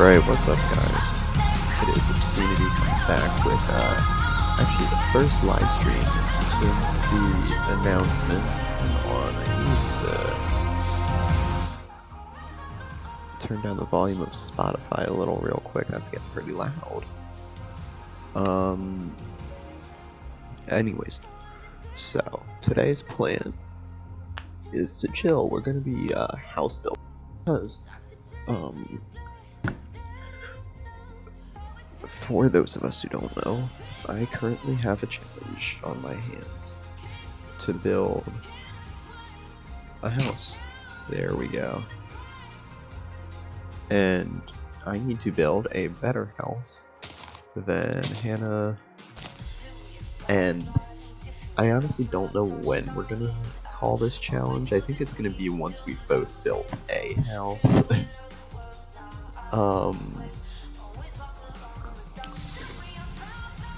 Alright, what's up guys? Today's Obscenity comes back with actually the first live stream since the announcement. Hang on, I need to turn down the volume of Spotify a little real quick, that's getting pretty loud. Anyways, so today's plan is to chill. We're gonna be house building because for those of us who don't know, I currently have a challenge on my hands to build a house. There we go. And I need to build a better house than Hannah, and I honestly don't know when we're gonna call this challenge. I think it's gonna be once we've both built a house.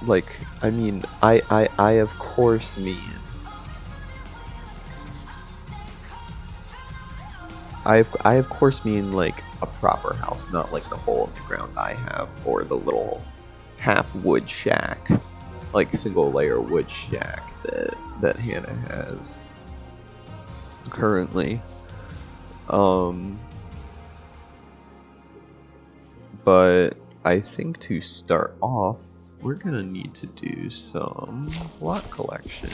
Like, I mean, I of course mean I of course mean like a proper house, not like the hole in the ground I have, or the little half wood shack, like single layer wood shack that Hannah has currently. But I think to start off, we're gonna need to do some block collection.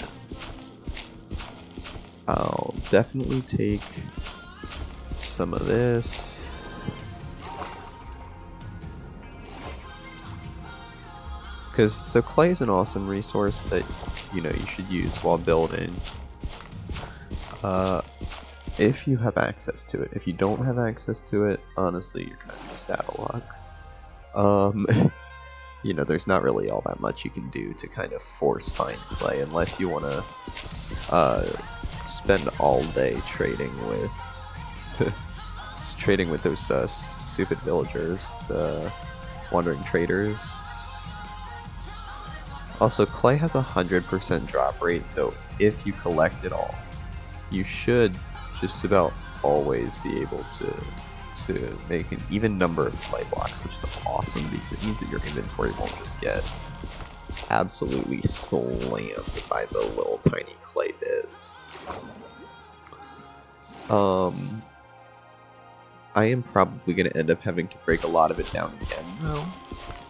I'll definitely take some of this. So clay is an awesome resource that, you know, you should use while building. If you have access to it. If you don't have access to it, honestly, you're kind of just out of luck. You know, there's not really all that much you can do to kind of force find clay unless you want to spend all day trading with those stupid villagers, the wandering traders. Also, clay has 100% drop rate, so if you collect it all, you should just about always be able to make an even number of clay blocks, which is awesome because it means that your inventory won't just get absolutely slammed by the little tiny clay bits. I am probably going to end up having to break a lot of it down again though,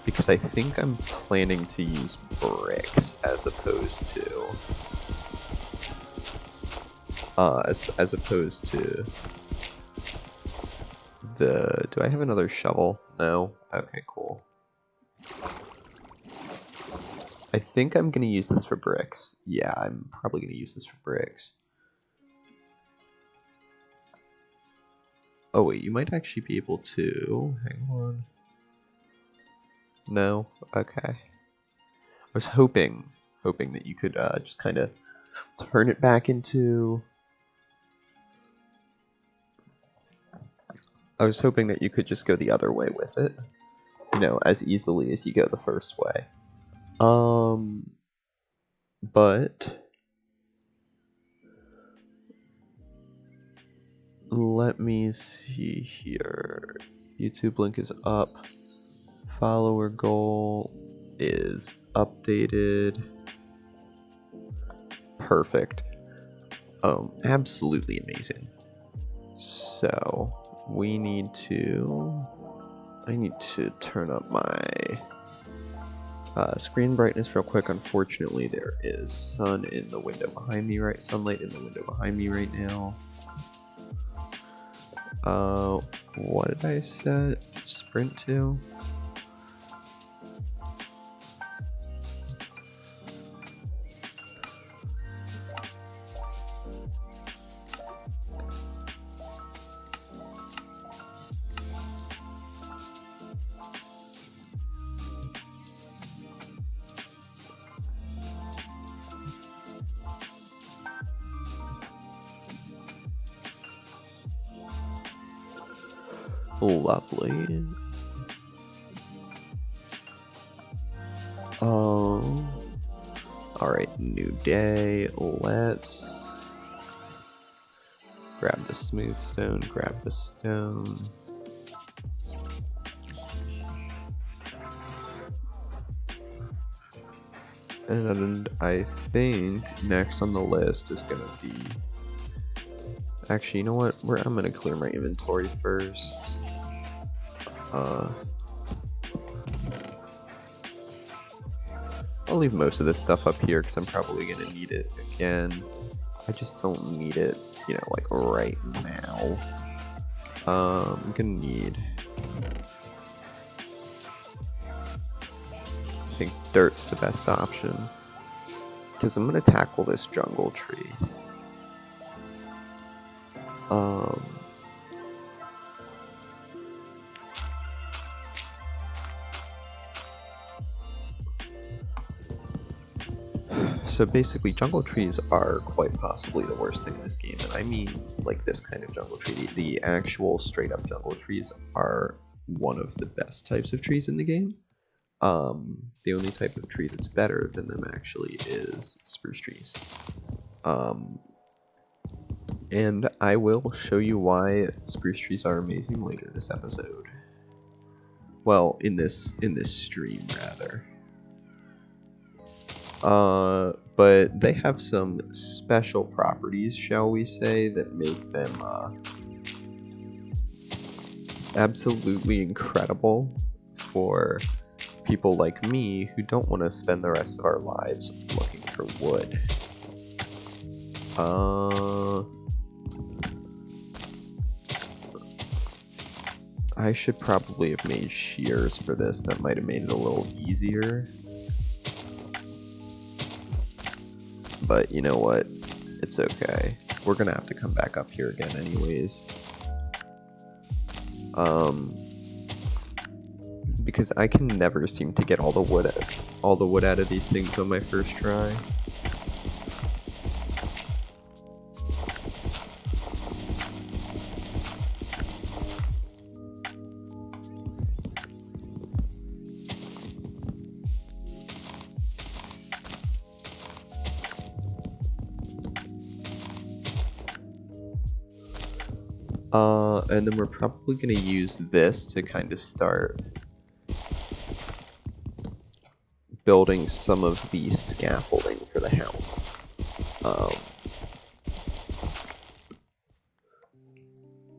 because I think I'm planning to use bricks as opposed to as opposed to do I have another shovel? No? Okay, cool. I think I'm gonna use this for bricks. Yeah, I'm probably gonna use this for bricks. Oh wait, you might actually be able to... Hang on. No? Okay. I was hoping that you could just kind of turn it back into... I was hoping that you could just go the other way with it, you know, as easily as you go the first way. But let me see here. YouTube link is up. Follower goal is updated. Perfect. Absolutely amazing. So we need to... I need to turn up my screen brightness real quick. Unfortunately, there is sunlight in the window behind me right now. What did I set sprint to? Lovely. Alright, new day. Let's grab the smooth stone, grab the stone. And I think next on the list is gonna be... Actually, you know what? I'm gonna clear my inventory first. I'll leave most of this stuff up here because I'm probably gonna need it again. I just don't need it, you know, like right now. I'm gonna need... I think dirt's the best option. Because I'm gonna tackle this jungle tree. So basically, jungle trees are quite possibly the worst thing in this game, and I mean like this kind of jungle tree. The actual straight up jungle trees are one of the best types of trees in the game. The only type of tree that's better than them actually is spruce trees. And I will show you why spruce trees are amazing later this episode. Well, in this stream rather. But they have some special properties, shall we say, that make them absolutely incredible for people like me who don't want to spend the rest of our lives looking for wood. I should probably have made shears for this. That might have made it a little easier. But you know what? It's okay. We're gonna have to come back up here again anyways. Because I can never seem to get all the wood out of these things on my first try. And then we're probably going to use this to kind of start building some of the scaffolding for the house.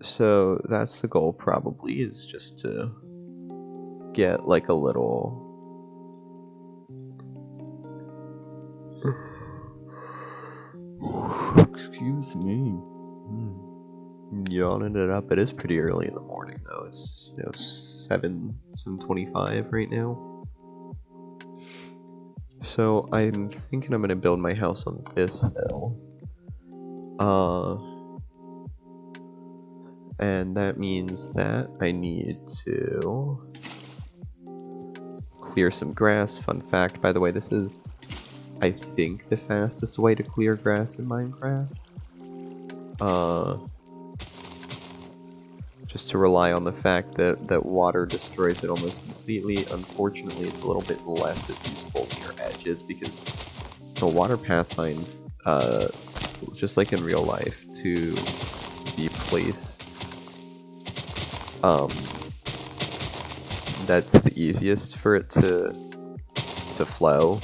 So that's the goal probably, is just to get like a little... Excuse me. Yawning it up. It is pretty early in the morning though. It's 7:25 right now. So I'm thinking I'm gonna build my house on this hill. And that means that I need to clear some grass. Fun fact, by the way, this is, I think, the fastest way to clear grass in Minecraft. Just to rely on the fact that water destroys it almost completely. Unfortunately, it's a little bit less useful near edges because the water path finds, just like in real life, to the place that's the easiest for it to flow,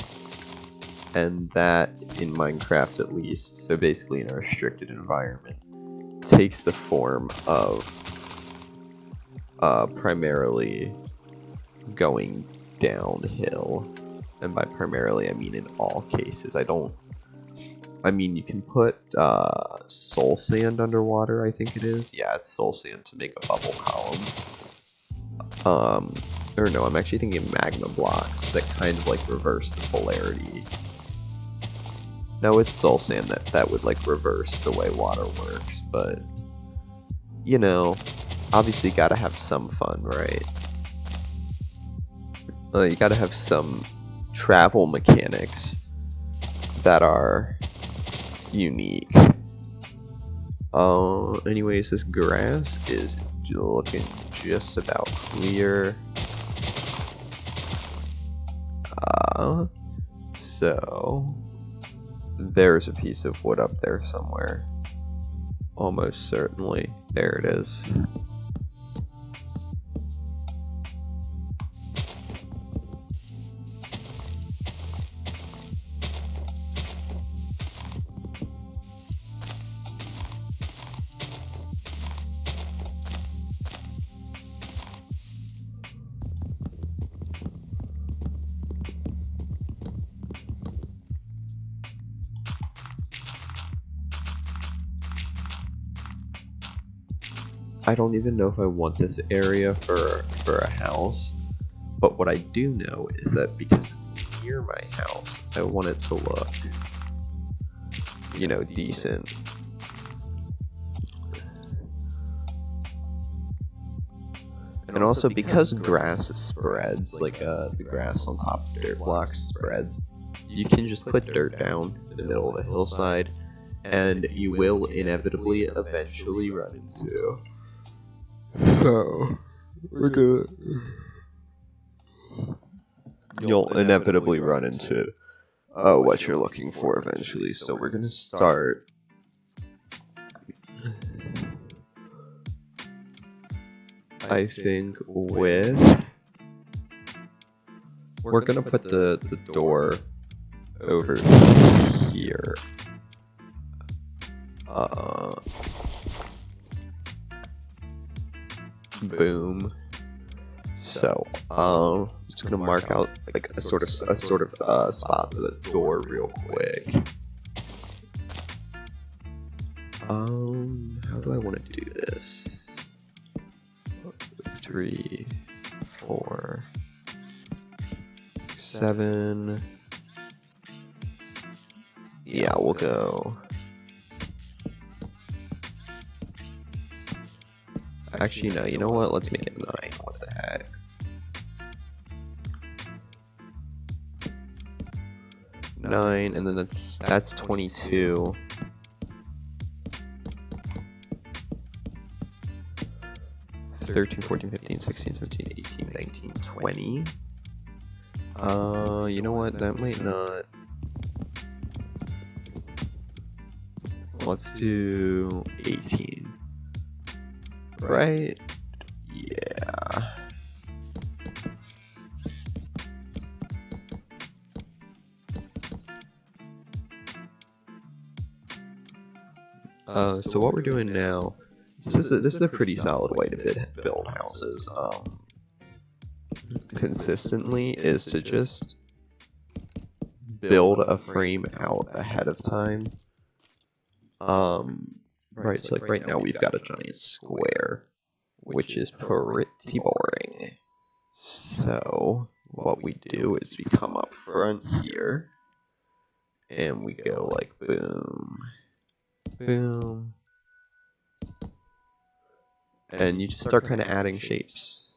and that in Minecraft at least, so basically in a restricted environment, takes the form of primarily going downhill. And by primarily I mean in all cases. I mean you can put soul sand underwater, I think it is. Yeah, it's soul sand to make a bubble column. Or no, I'm actually thinking magma blocks that kind of like reverse the polarity. No, it's soul sand that would like reverse the way water works, but you know, obviously gotta have some fun, right? You gotta have some travel mechanics that are unique. Anyways, this grass is looking just about clear. So there's a piece of wood up there somewhere. Almost certainly. There it is. I don't even know if I want this area for a house, but what I do know is that because it's near my house, I want it to look, you know, decent. And also because grass spreads, like the grass on top of dirt blocks spreads, you can just put dirt down in the middle of a hillside, and you will inevitably eventually run into. So, we're gonna. You'll inevitably run into what you're looking for eventually. So we're gonna start. I think with. We're gonna put the door over here. Boom. So, just gonna mark out like a sort of spot for the door real quick. How do I want to do this? 3, 4, 7. Yeah, we'll go. Actually, no, you know what? Let's make it 9. What the heck? Nine, and then that's 22. $13, $14, $15, $16, $17, $18, $19, $20. You know what? That might not. Let's do 18. Right? Yeah. So what we're doing now, this is a pretty solid way to build houses consistently, is to just build a frame out ahead of time. Right, so like right now we've got a giant square, which is pretty boring. So what we do is we come up front here, and we go like boom, boom, and you just start kind of adding shapes.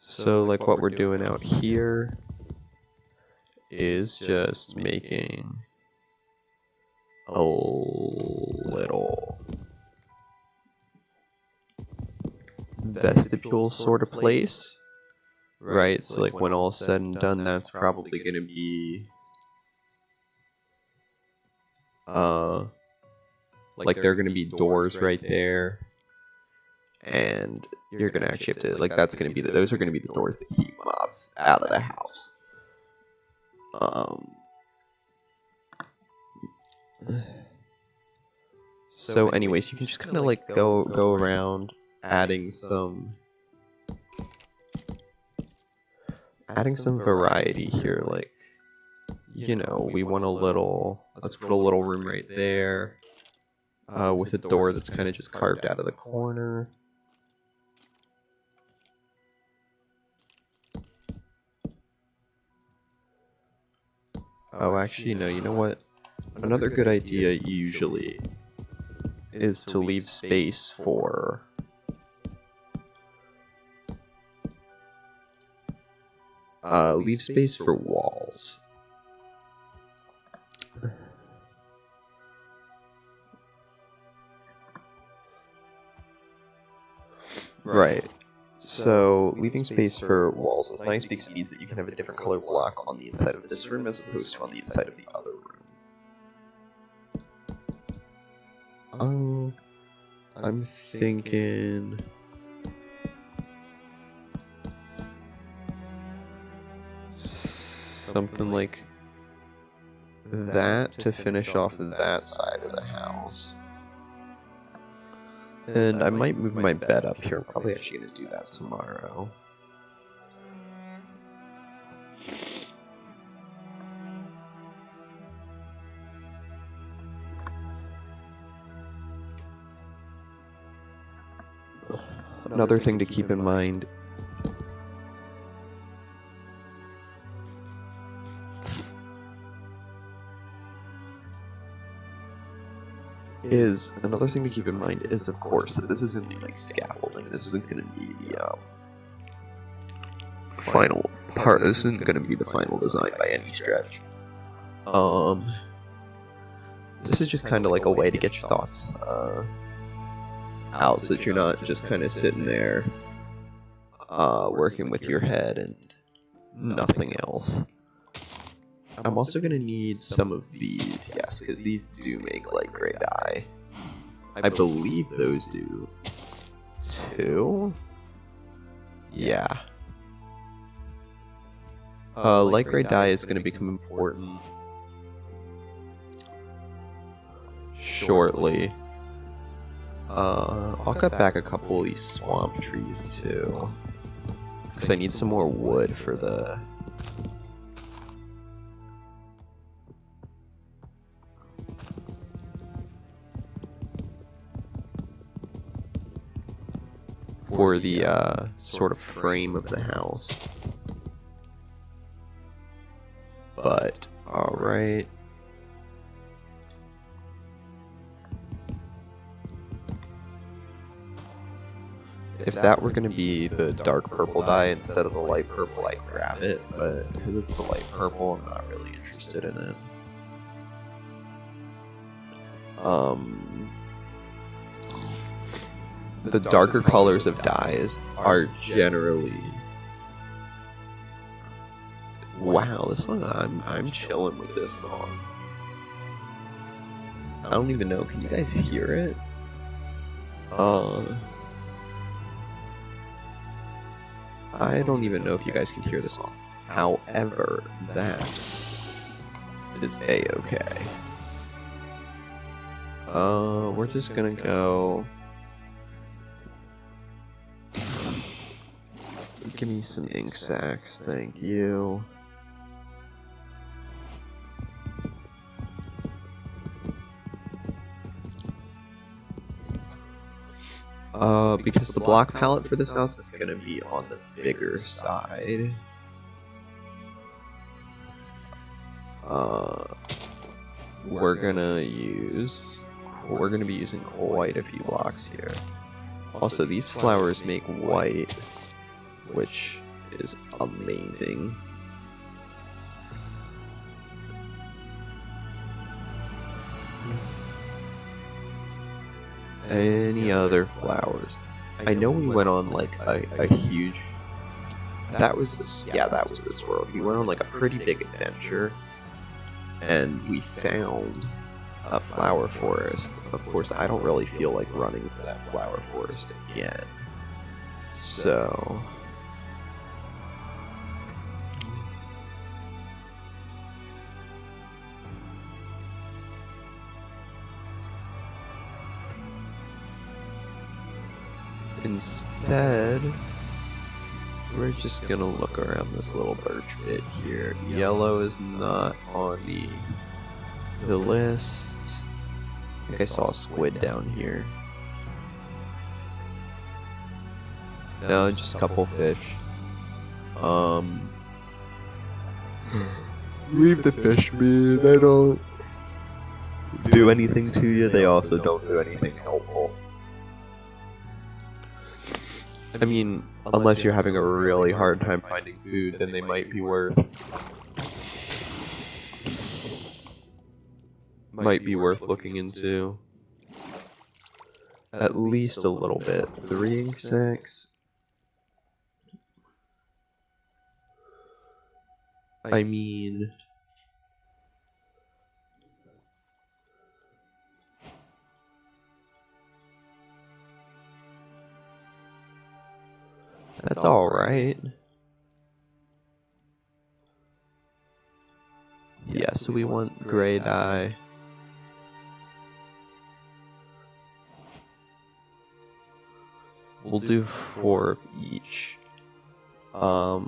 So like what we're doing out here is just making a little vestibule sort of place, right? So like when all is said and done, that's probably going to be like there are going to be doors right there, and you're going to actually have to, like, that's going to be those are going to be the doors that keep mobs out of the house. So anyways, you can just kind of like go around adding some variety here. Like, you know, we want let's put a little room right there with a door that's kind of just carved out of the corner. Oh, actually, no, you know what? Another good idea usually is to leave space for walls. Right. So leaving space for walls is nice because it means that you can have a different color block on the inside of this room as opposed to on the inside of the other room. I'm thinking something like that to finish off that side of the house. And I might move my bed up here. I'm probably actually going to do that tomorrow. Another thing to keep in mind is, of course, that this isn't going to be like scaffolding. This isn't going to be the final part. This isn't going to be the final design by any stretch. This is just kind of like a way to get your thoughts out, so that you're not just kind of sitting there working with your head and nothing else. I'm also going to need some of these, yes, because these do make light gray dye. I believe those do too. Yeah. Light gray dye is going to become important shortly. I'll cut back a couple of these swamp trees too, because I need some more wood for the... sort of frame of the house. But, alright. If that were going to be the dark purple dye instead of the light purple, I'd grab it, but because it's the light purple, I'm not really interested in it. The darker colors of dyes are generally... Wow, this song, I'm chilling with this song. I don't even know, can you guys hear it? I don't even know if you guys can hear the song. However, that is a-okay. We're just gonna go... Give me some ink sacs, thank you. Because the block palette for this house is going to be on the bigger side. We're going to be using quite a few blocks here. Also, these flowers make white, which is amazing. Any other flowers? I know we went on like a huge... That was this world. We went on like a pretty big adventure, and we found a flower forest. Of course, I don't really feel like running for that flower forest again. So... Instead, we're just gonna look around this little birch pit here. Yellow is not on the list. I think I saw a squid down here. No, just a couple fish. Leave the fish be. They don't do anything to you. They also don't do anything helpful. I mean, unless you're having a really hard time finding food, then they might be worth looking into. At least a little bit. 3 ink sacs. I mean... That's alright. Yeah, so we want gray dye. we'll do 4 of each. I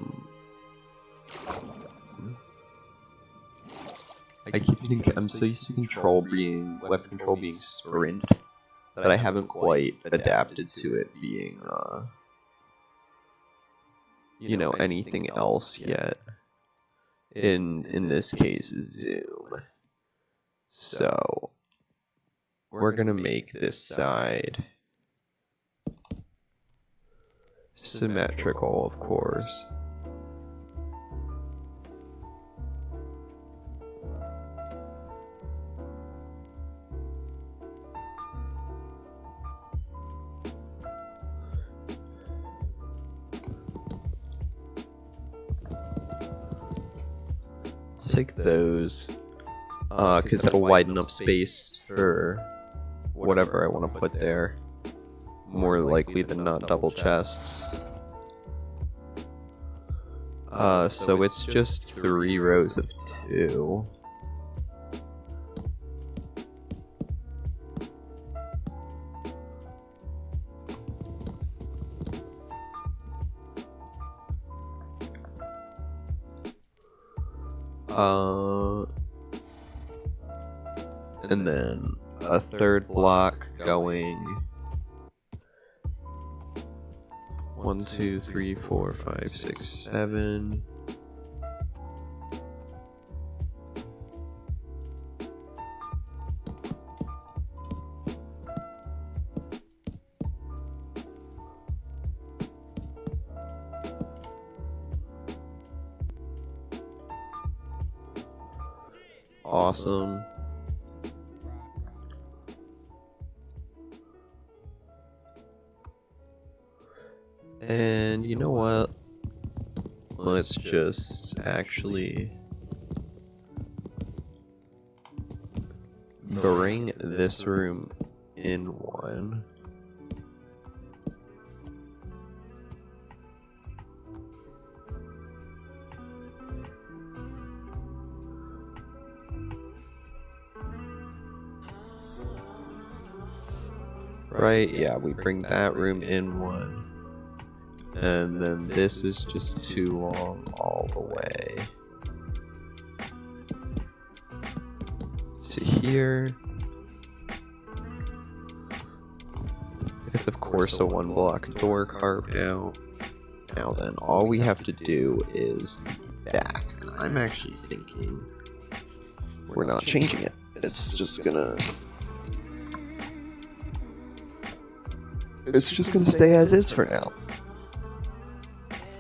keep thinking, I'm so used to left control being sprint, that I haven't quite adapted to it being, you know, anything else yet. In this case, zoom. So, we're gonna make this side symmetrical, of course. Take those, because that'll widen up space for whatever I want to put there. More likely than not double chests. So it's just 3 rows of 2. And then a 3rd block going 1, 2, 3, 4, 5, 6, 7. Awesome. And you know what? Let's just actually bring this room in one. Right, yeah, we bring that room in one. And then this is just too long all the way to here. With, of course, a 1 block door carved out. Now then, all we have to do is the back. And I'm actually thinking we're not changing it. It's just gonna stay as is for now.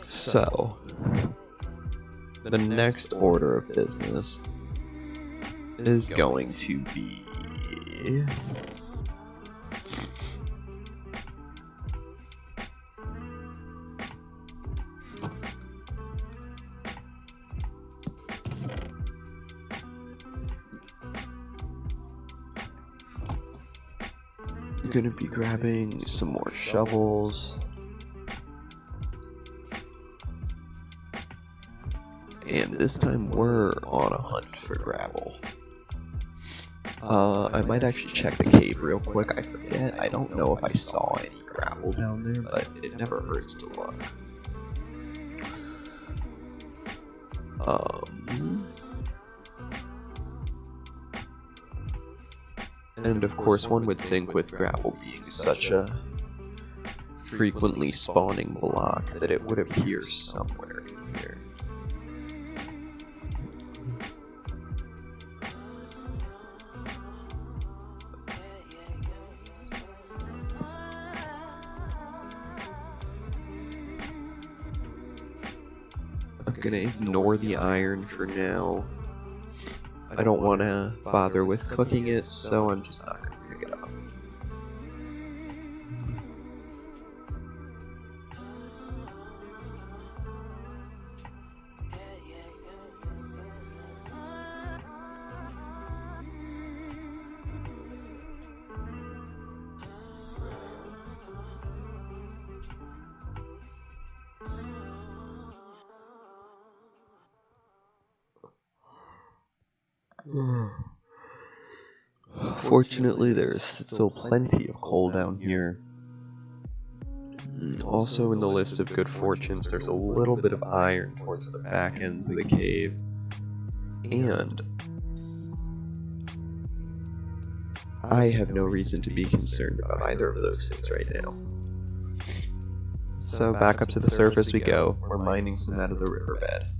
So, the next order of business is going to be going to be grabbing some more shovels. And this time we're on a hunt for gravel. I might actually check the cave real quick. I forget. I don't know if I saw any gravel down there, but it never hurts to look. And of course, one would think with gravel being such a frequently spawning block that it would appear somewhere in here. I'm gonna ignore the iron for now. I don't want to bother with cooking it, so I'm just not gonna pick it up. Fortunately, there's still plenty of coal down here. Also in the list of good fortunes, there's a little bit of iron towards the back ends of the cave. And I have no reason to be concerned about either of those things right now. So back up to the surface we go. We're mining some out of the riverbed.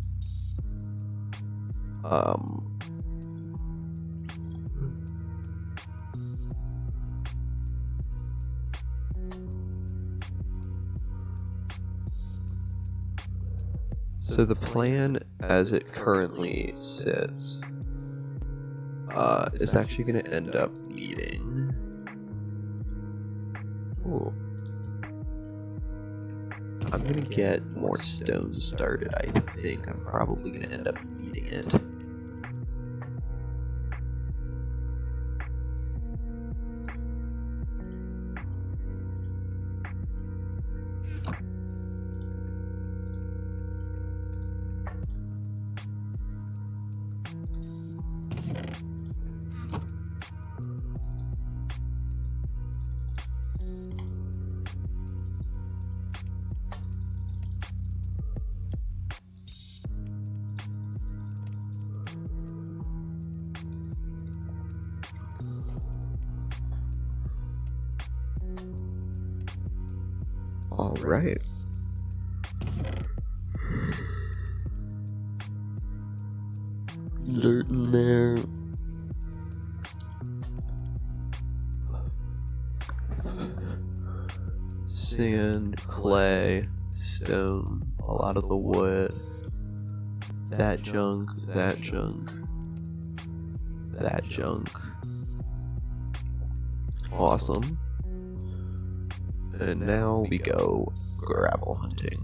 So the plan as it currently sits is actually going to end up needing... Ooh. I'm going to get more stones started. I think I'm probably going to end up needing it. All right. Dirt in there. Sand, clay, stone, a lot of the wood. That junk, that junk, that junk. Awesome. And now we go gravel hunting.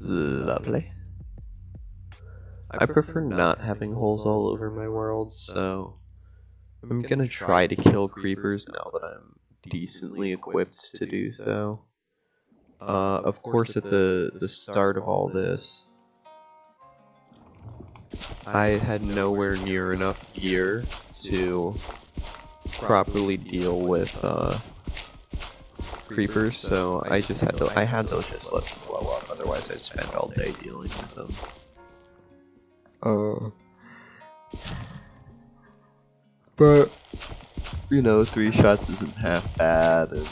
Lovely. I prefer not having holes all over my world, so I'm gonna try to kill creepers now that I'm decently equipped to do so. Of course, at the start of all this, I had nowhere near enough gear to properly deal with creepers, so I had to just let them blow up, otherwise I'd spend all day dealing with them. But, you know, 3 shots isn't half bad, and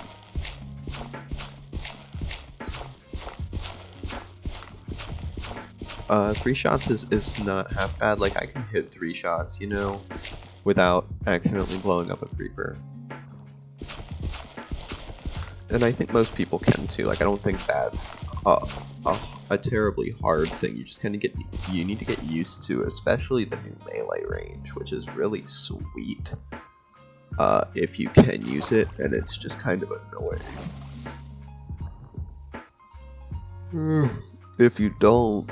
3 shots is not half bad. Like, I can hit 3 shots, you know, without accidentally blowing up a creeper. And I think most people can too. Like, I don't think that's a terribly hard thing. You just kind of you need to get used to, especially the new melee range, which is really sweet. If you can use it, and it's just kind of annoying. If you don't,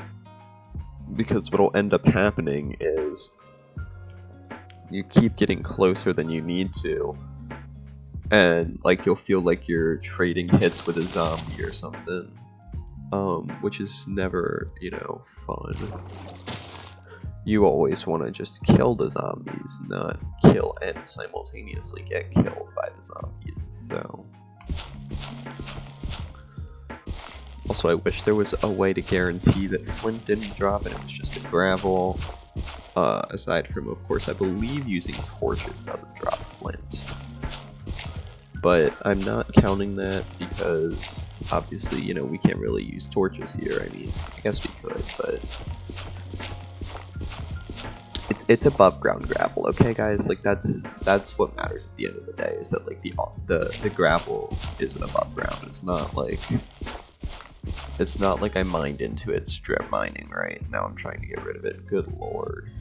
because what'll end up happening is you keep getting closer than you need to, and like you'll feel like you're trading hits with a zombie or something, which is never, you know, fun. You always want to just kill the zombies, not kill and simultaneously get killed by the zombies. So also, I wish there was a way to guarantee that flint didn't drop and it was just a gravel. Aside from, of course, I believe using torches doesn't drop flint. But I'm not counting that because, obviously, you know, we can't really use torches here. I mean, I guess we could, but it's above ground gravel, okay, guys? Like, that's what matters at the end of the day, is that, like, the gravel is above ground. It's not like I mined into it strip mining, right? Now I'm trying to get rid of it. Good lord.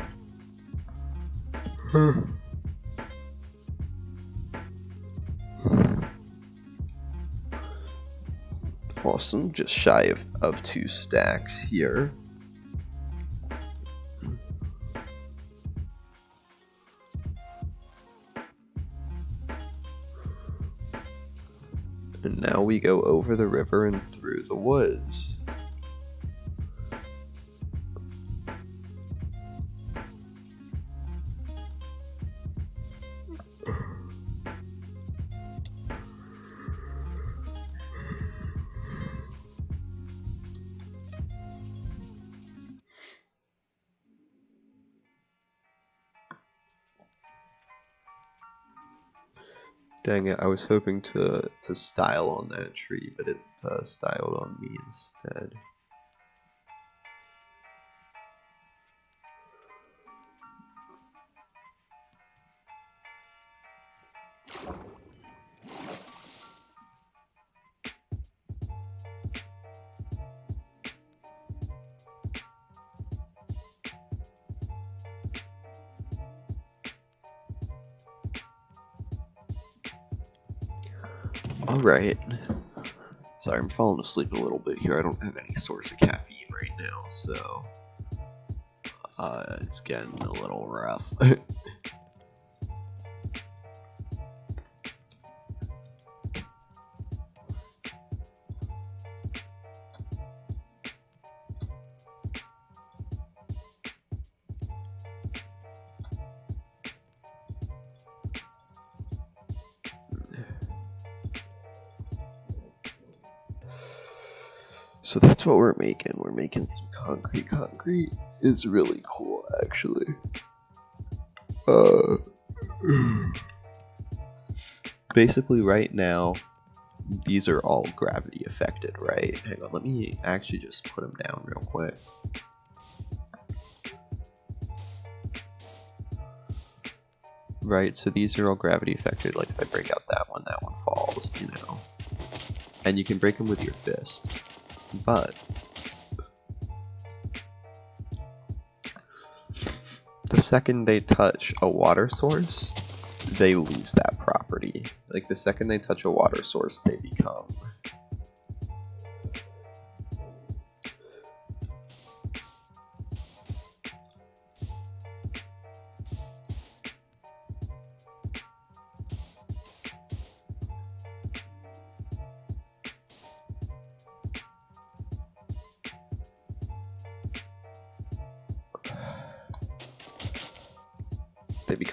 Awesome, just shy of 2 stacks here. And now we go over the river and through the woods. Dang it, I was hoping to style on that tree, but it styled on me instead. Alright. Sorry, I'm falling asleep a little bit here. I don't have any source of caffeine right now, so it's getting a little rough. So that's what we're making. We're making some concrete. Concrete is really cool, actually. Basically, right now, these are all gravity affected, right? Hang on, let me actually just put them down real quick. Right, so these are all gravity affected. Like if I break out that one falls, you know. And you can break them with your fist. But the second they touch a water source, they lose that property. Like the second they touch a water source, they become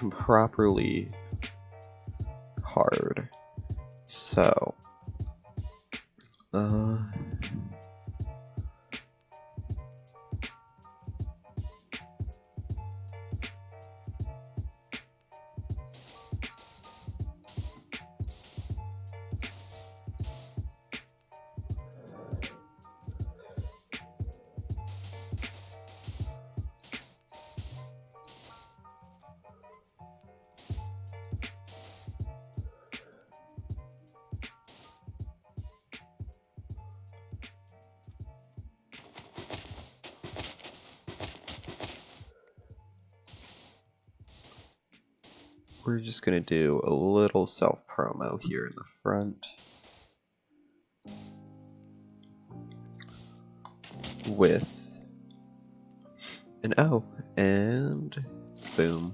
properly hard. So we're just gonna do a little self-promo here in the front with an O, and boom.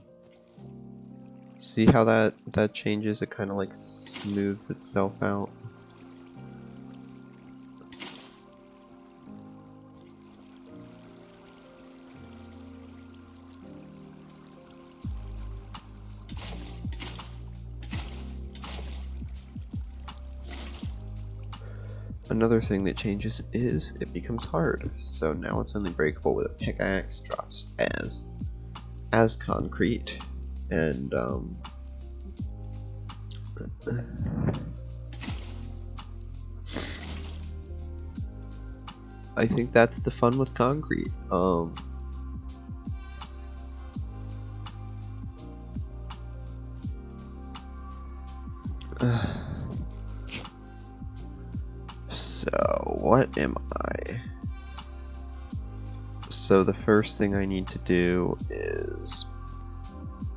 See how that changes? It kind of like smooths itself out. Another thing that changes is it becomes hard. So now it's only breakable with a pickaxe, drops as concrete, and I think that's the fun with concrete. So what am I? So the first thing I need to do is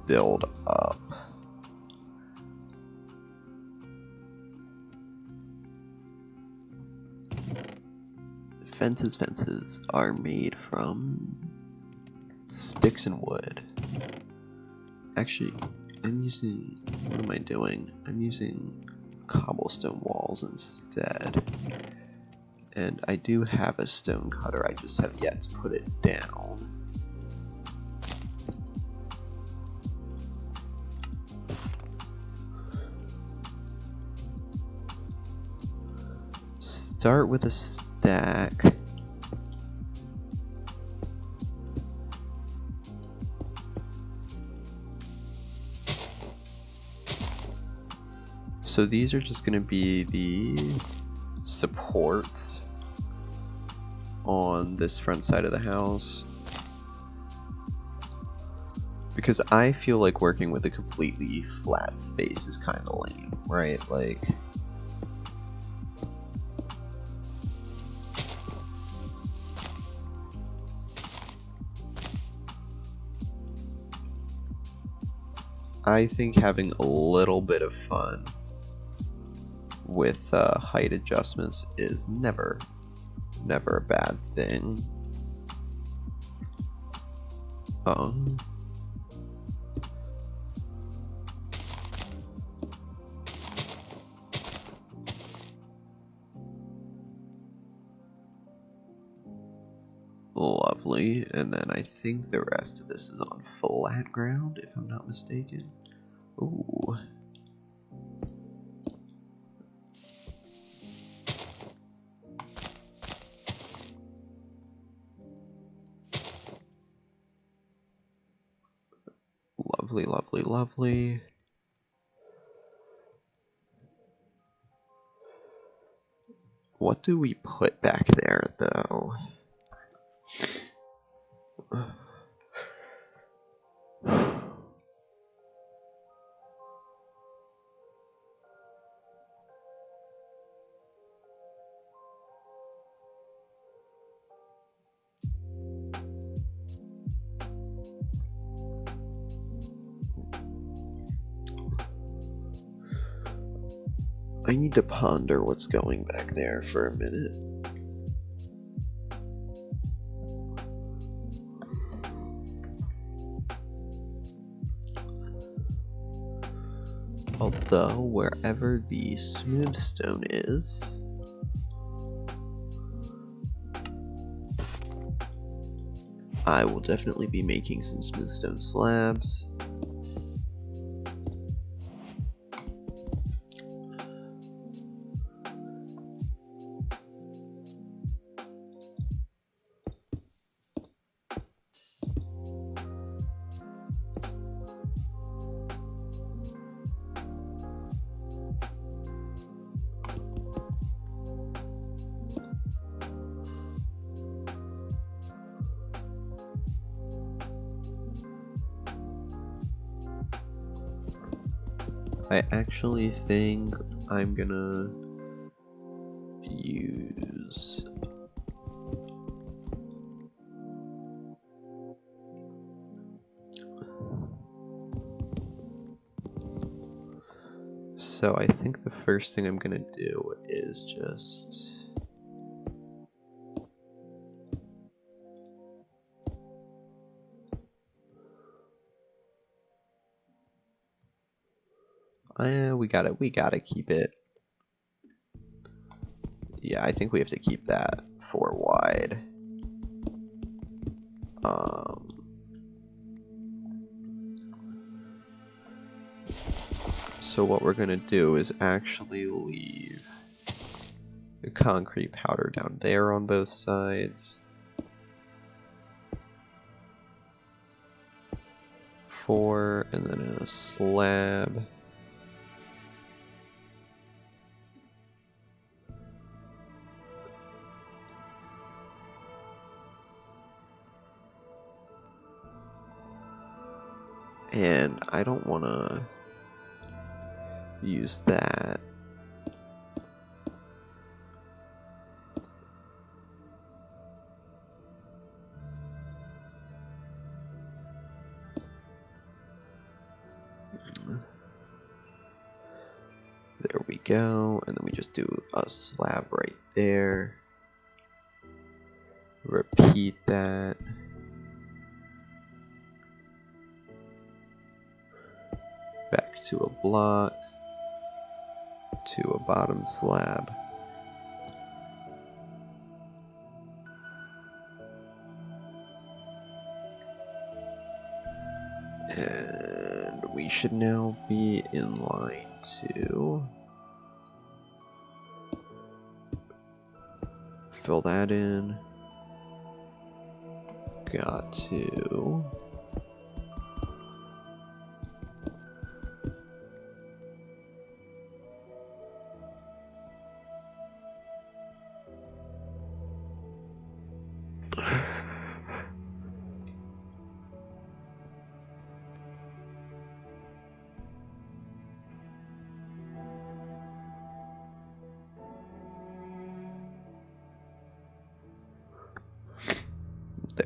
build up. fences are made from sticks and wood. Actually, what am I doing? I'm using cobblestone walls instead. And I do have a stone cutter, I just have yet to put it down. Start with a stack. So these are just going to be the supports on this front side of the house. Because I feel like working with a completely flat space is kind of lame, right? Like, I think having a little bit of fun with height adjustments is never a bad thing. Lovely, and then I think the rest of this is on flat ground, if I'm not mistaken. Ooh. Lovely, lovely, lovely. What do we put back there, though? I need to ponder what's going back there for a minute. Although, wherever the smooth stone is, I will definitely be making some smooth stone slabs. I actually think I'm gonna use so I think the first thing I'm gonna do is just we gotta keep it. Yeah, I think we have to keep that 4 wide. So what we're gonna do is actually leave the concrete powder down there on both sides. 4, and then a slab. And I don't want to use that. There we go, and then we just do a slab right there. Repeat that. Back to a block. To a bottom slab. And we should now be in line to fill that in. Got to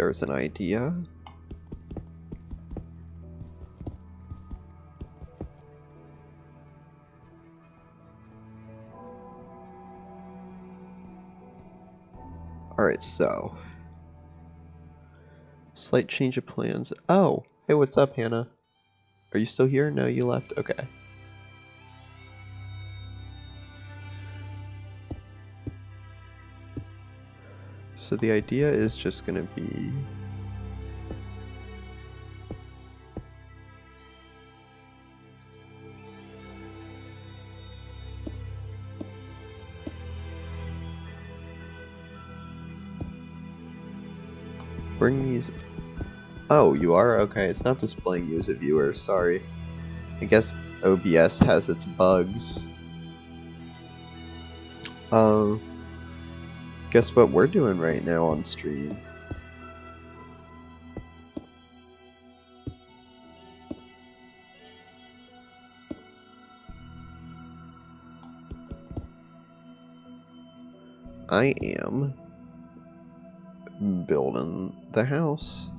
there's an idea. Alright, so slight change of plans. Oh, hey, what's up, Hannah? Are you still here? No, you left? Okay. So the idea is just gonna be bring these. Oh, you are? Okay, it's not displaying you as a viewer, sorry. I guess OBS has its bugs. Guess what we're doing right now on stream? I am building the house.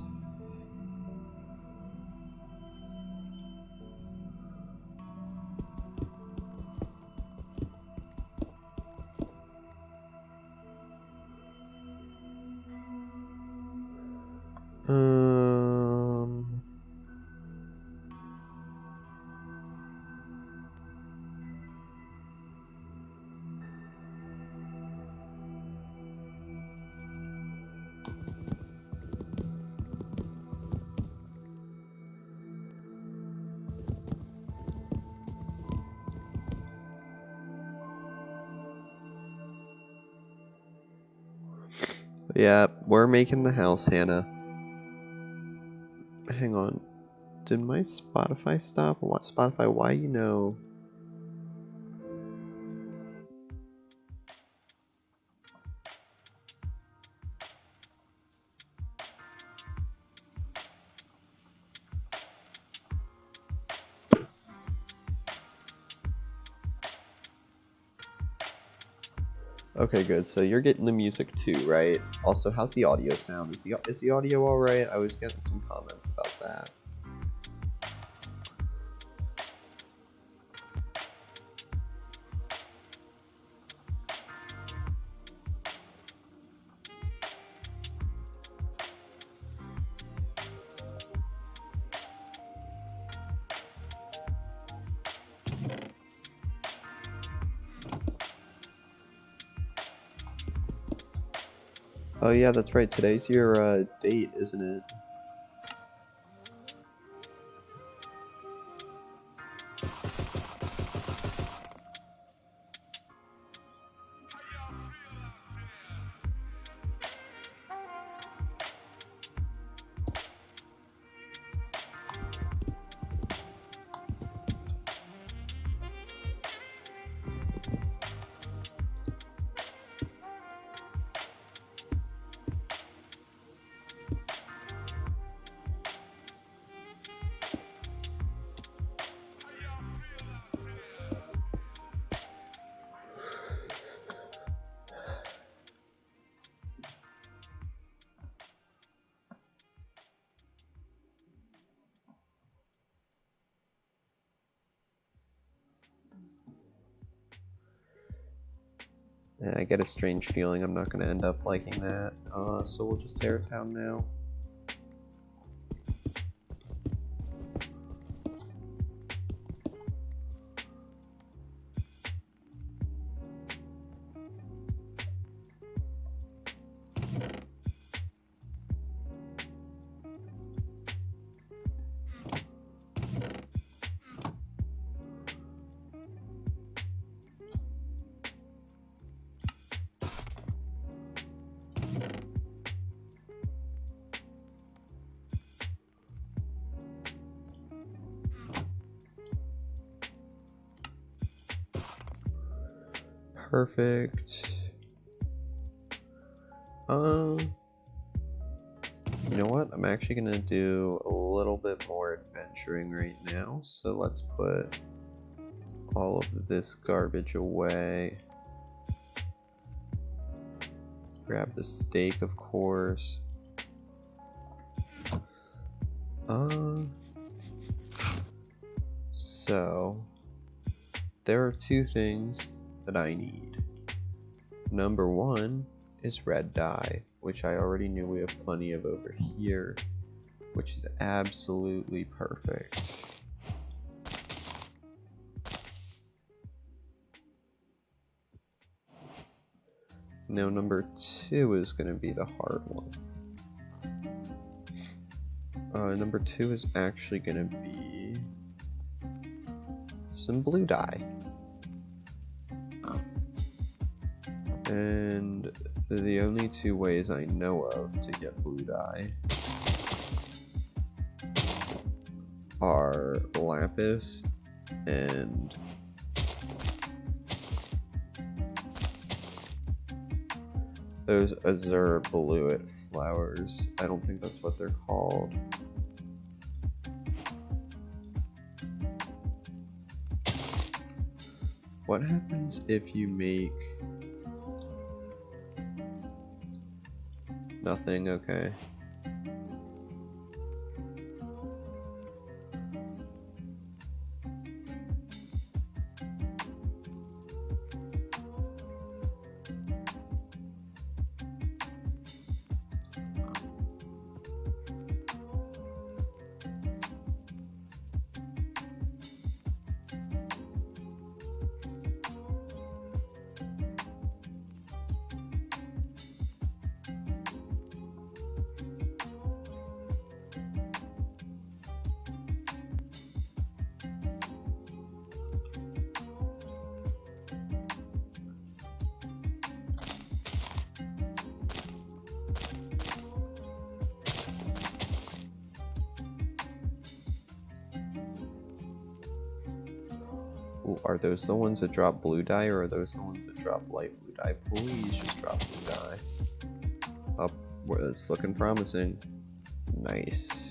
Yeah, we're making the house, Hannah. Hang on. Did my Spotify stop? What Spotify? Why you know? Okay, good. So you're getting the music too, right? Also, how's the audio sound? Is the audio all right? I was getting some comments about that. Oh yeah, that's right. Today's your date, isn't it? And I get a strange feeling I'm not going to end up liking that, so we'll just tear it down now. Perfect. You know what? I'm actually gonna do a little bit more adventuring right now. So let's put all of this garbage away. Grab the steak, of course. So there are two things that I need. Number one is red dye, which I already knew we have plenty of over here, which is absolutely perfect. Now number two is going to be the hard one. Number two is actually going to be some blue dye. And the only two ways I know of to get blue dye are lapis and those azure bluet flowers. I don't think that's what they're called. What happens if you make nothing? Okay. Ooh, are those the ones that drop blue dye, or are those the ones that drop light blue dye? Please just drop blue dye. Up, it's looking promising. Nice.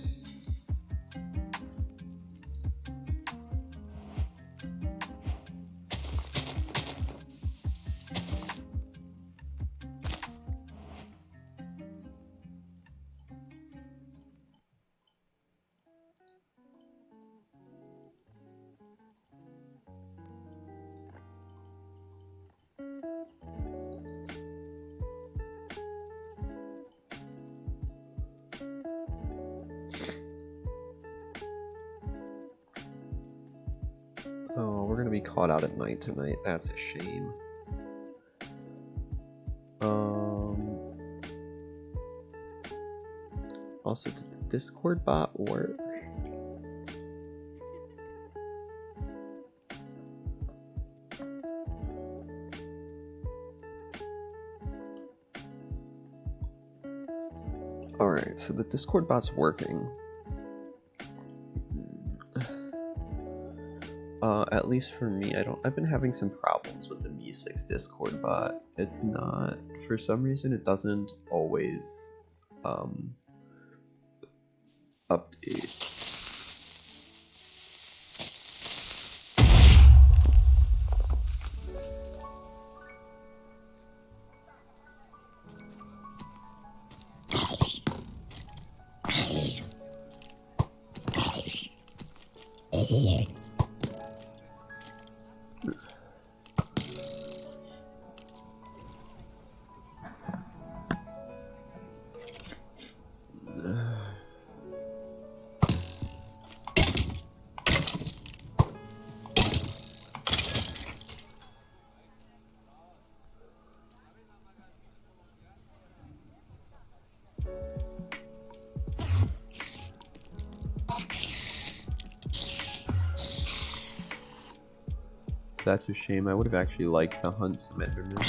Oh, we're gonna be caught out at night tonight. That's a shame. Also, did the Discord bot work? Alright, so the Discord bot's working. At least for me, I've been having some problems with the Mi6 Discord bot. It's not, for some reason it doesn't always, update. That's a shame. I would have actually liked to hunt some Endermen.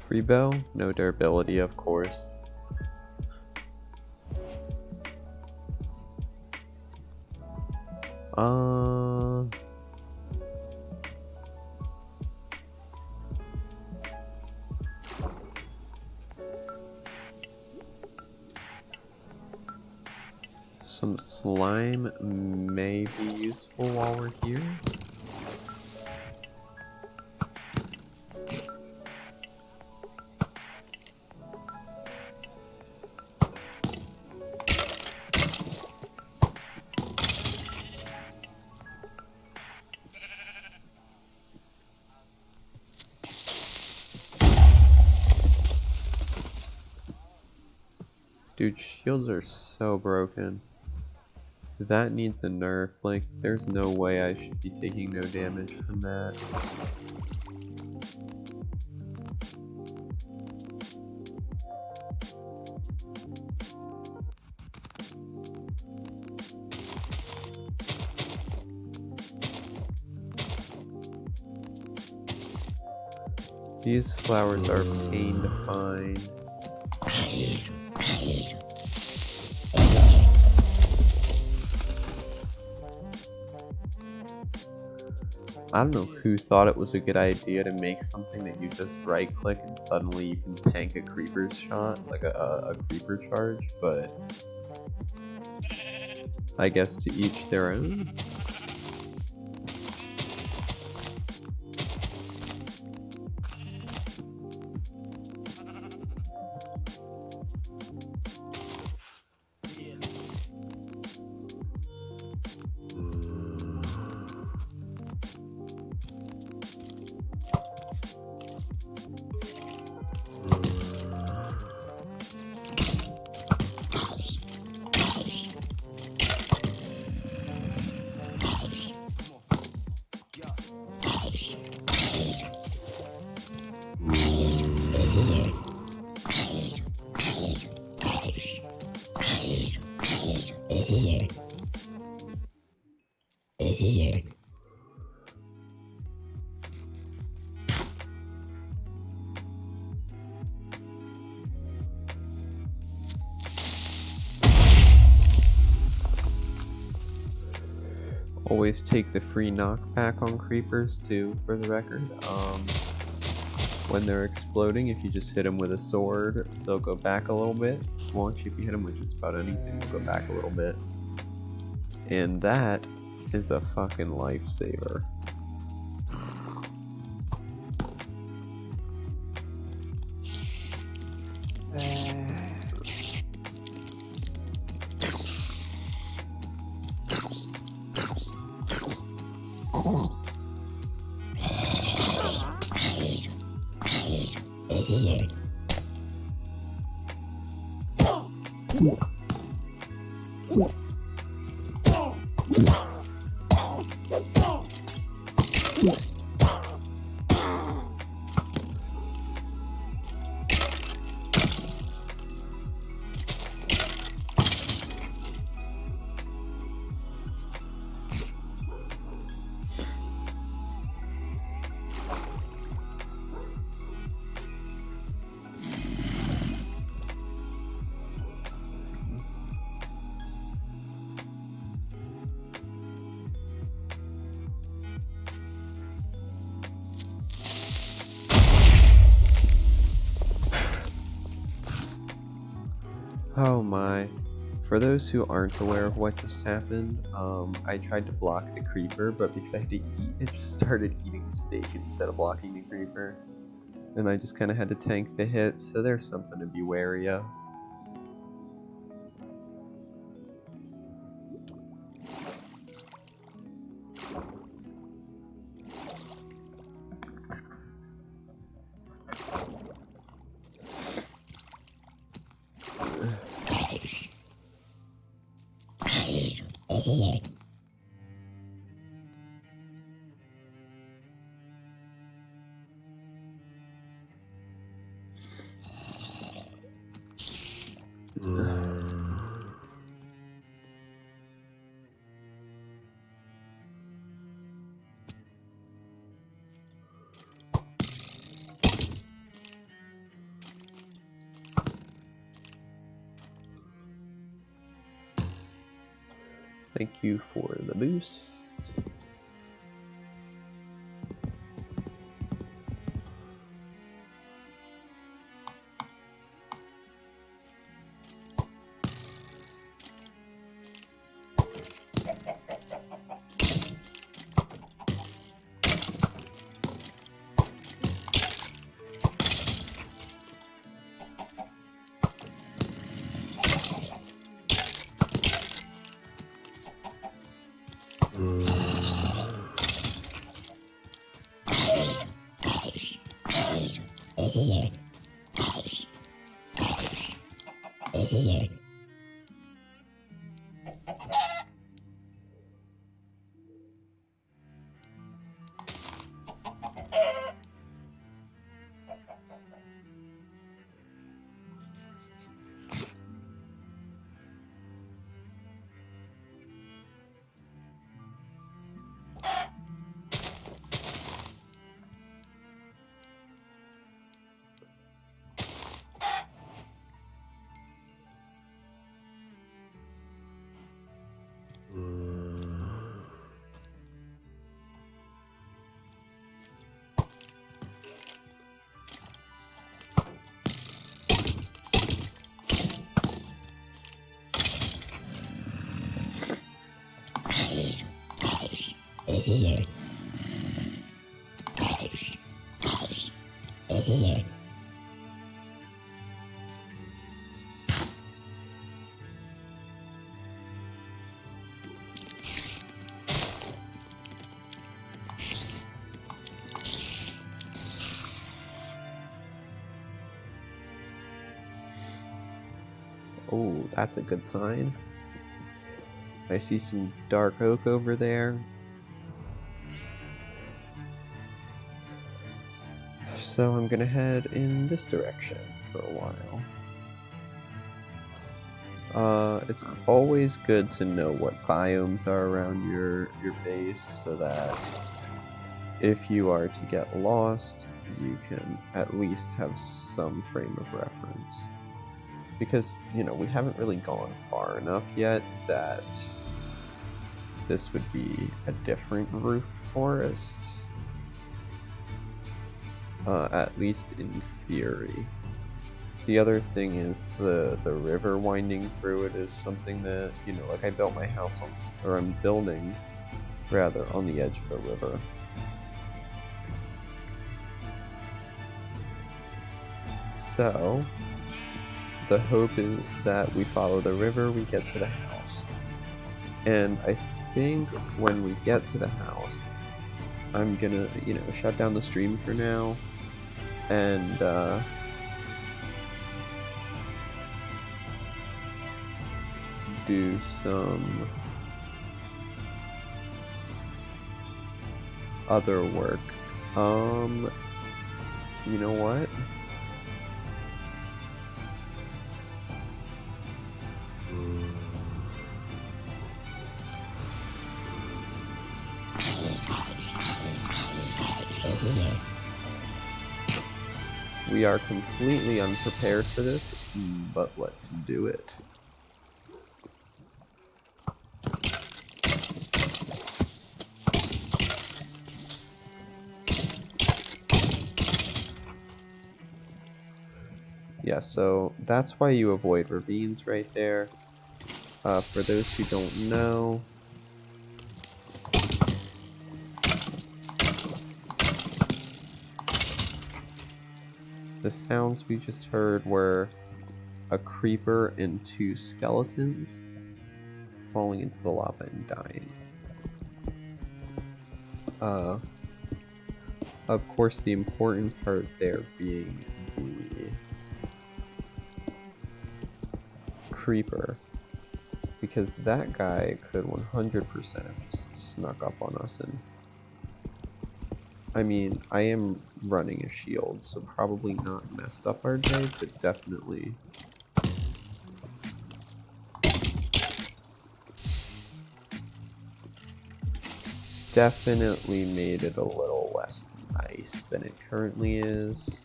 Free bow, no durability, of course. Some slime may be useful while we're here. Dude, shields are so broken. That needs a nerf. Like, there's no way I should be taking no damage from that. These flowers are pain to find. I don't know who thought it was a good idea to make something that you just right click and suddenly you can tank a creeper's shot, like a creeper charge, but I guess to each their own. Always take the free knockback on creepers too, for the record. When they're exploding, if you just hit them with a sword, they'll go back a little bit. Well, actually, if you hit them with just about anything, they'll go back a little bit. And that is a fucking lifesaver. Oh my. For those who aren't aware of what just happened, I tried to block the creeper, but because I had to eat, it just started eating the steak instead of blocking the creeper. And I just kind of had to tank the hit, so there's something to be wary of. Thank you for the boost. Oh, that's a good sign. I see some dark oak over there. So I'm gonna head in this direction for a while. It's always good to know what biomes are around your base so that if you are to get lost, you can at least have some frame of reference. Because, you know, we haven't really gone far enough yet that this would be a different root forest. At least in theory. The other thing is the river winding through it is something that, you know, like I built my house on, or I'm building, rather, on the edge of a river. So, the hope is that we follow the river, we get to the house. And I think when we get to the house, I'm gonna, you know, shut down the stream for now, and do some other work. You know what? We are completely unprepared for this, but let's do it. Yeah, so that's why you avoid ravines right there. For those who don't know, the sounds we just heard were a creeper and 2 skeletons falling into the lava and dying. Of course, the important part there being the creeper, because that guy could 100% have just snuck up on us. And I mean, I am running a shield, so probably not messed up our day, but definitely made it a little less nice than it currently is.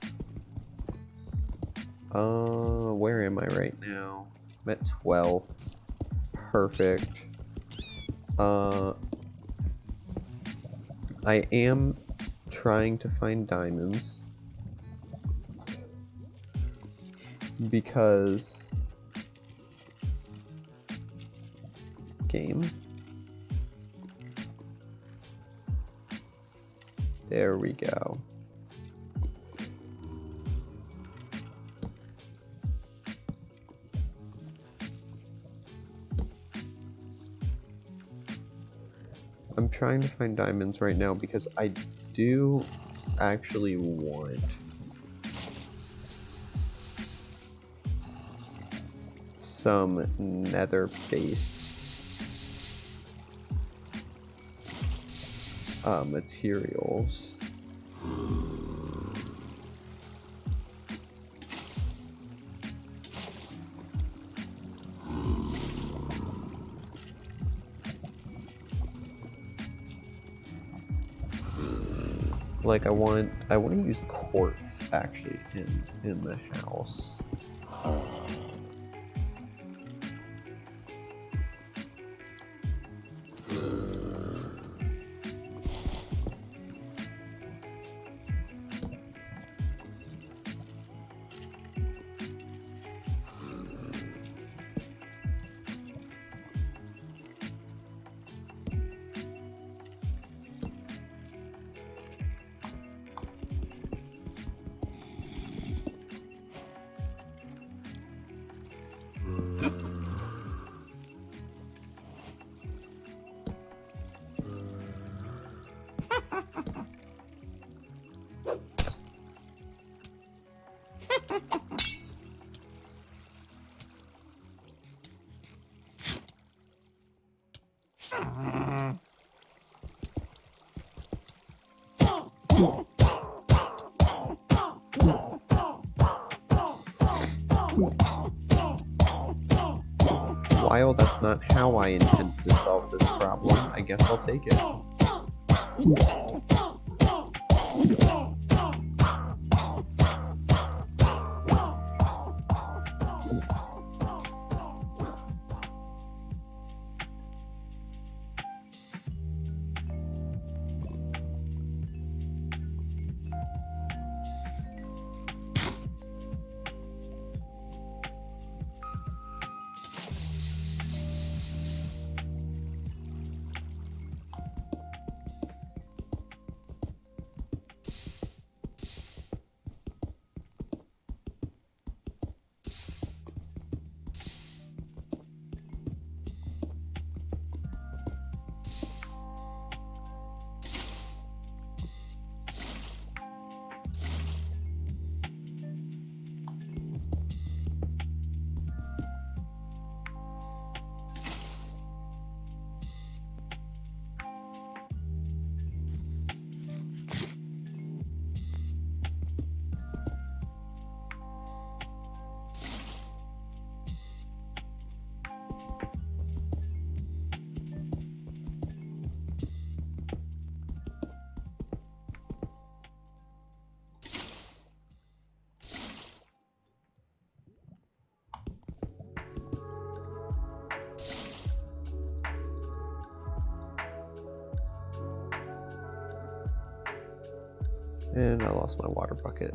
Where am I right now? I'm at 12. Perfect. I am trying to find diamonds because game. There we go. I'm trying to find diamonds right now because I do actually want some nether-based materials. Like I want to use quartz actually in the house. While that's not how I intended to solve this problem, I guess I'll take it. And I lost my water bucket.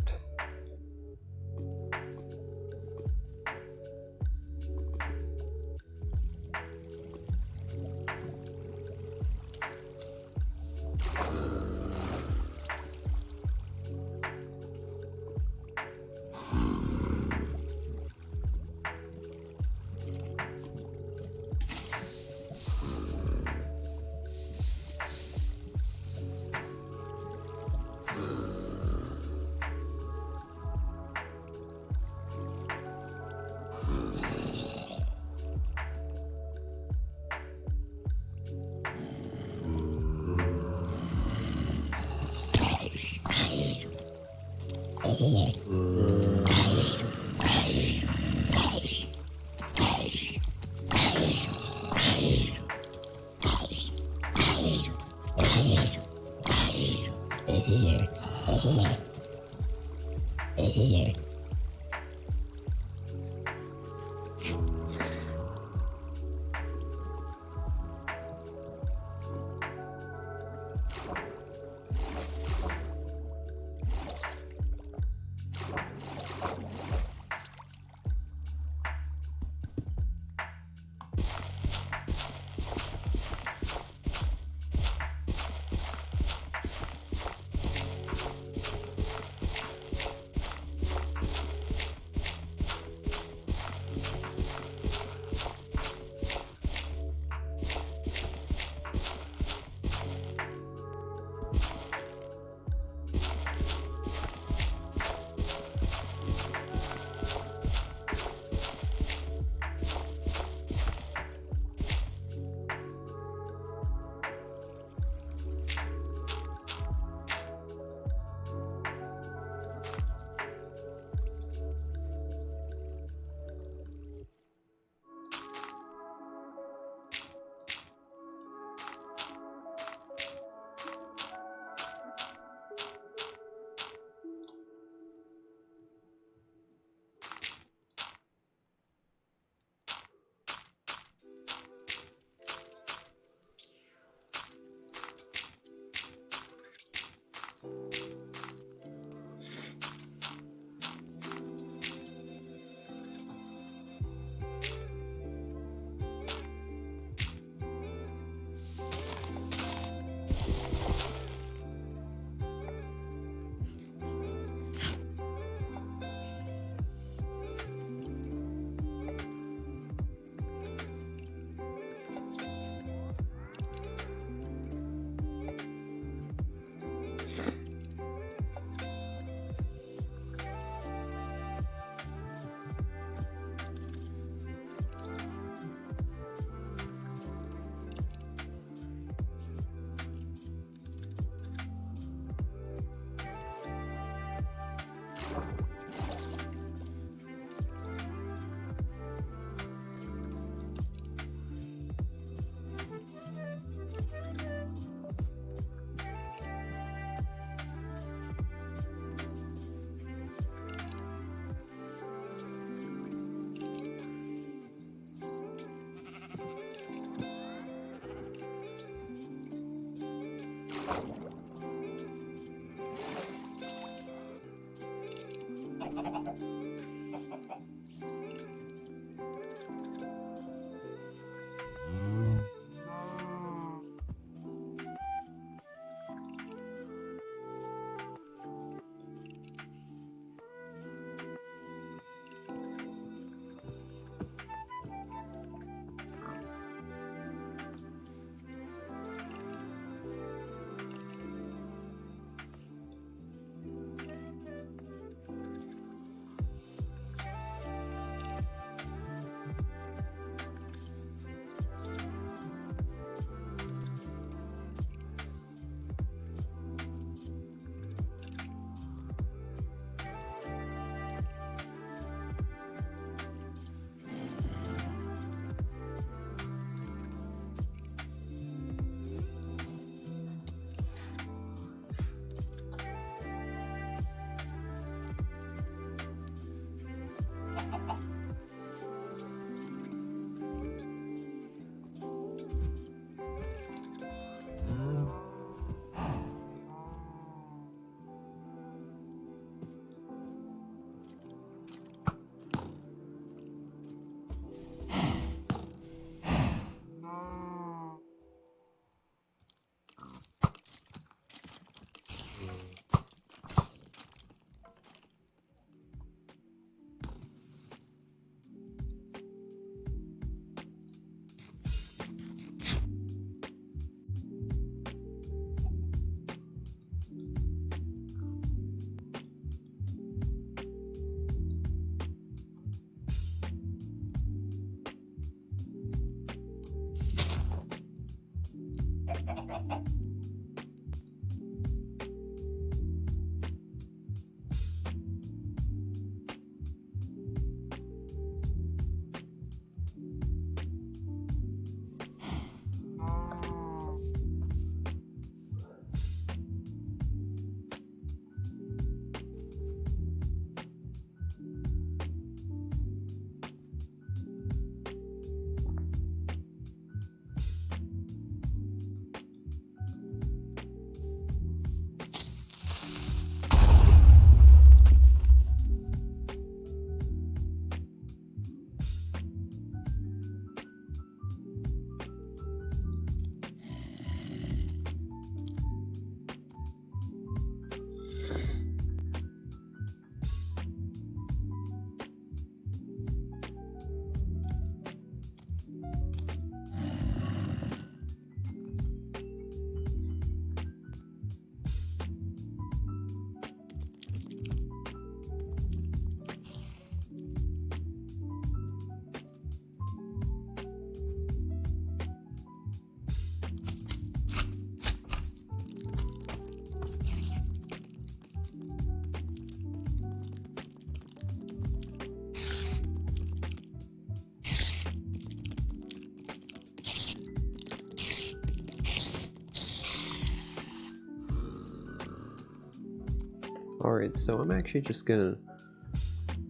Alright, so I'm actually just gonna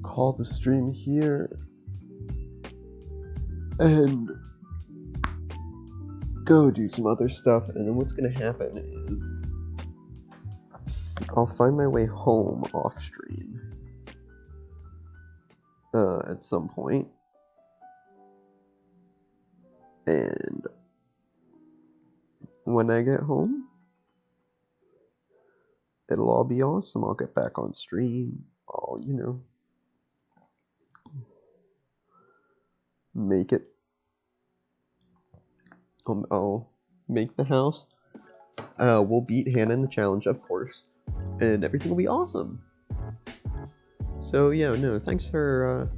call the stream here and go do some other stuff, and then what's gonna happen is I'll find my way home off stream at some point, and when I get home, it'll all be awesome. I'll get back on stream. I'll, you know, make it. I'll make the house. We'll beat Hannah in the challenge, of course, and everything will be awesome. So yeah, no, thanks for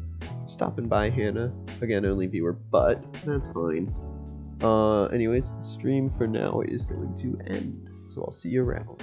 stopping by, Hannah. Again, only viewer, but that's fine. Anyways, the stream for now is going to end, so I'll see you around.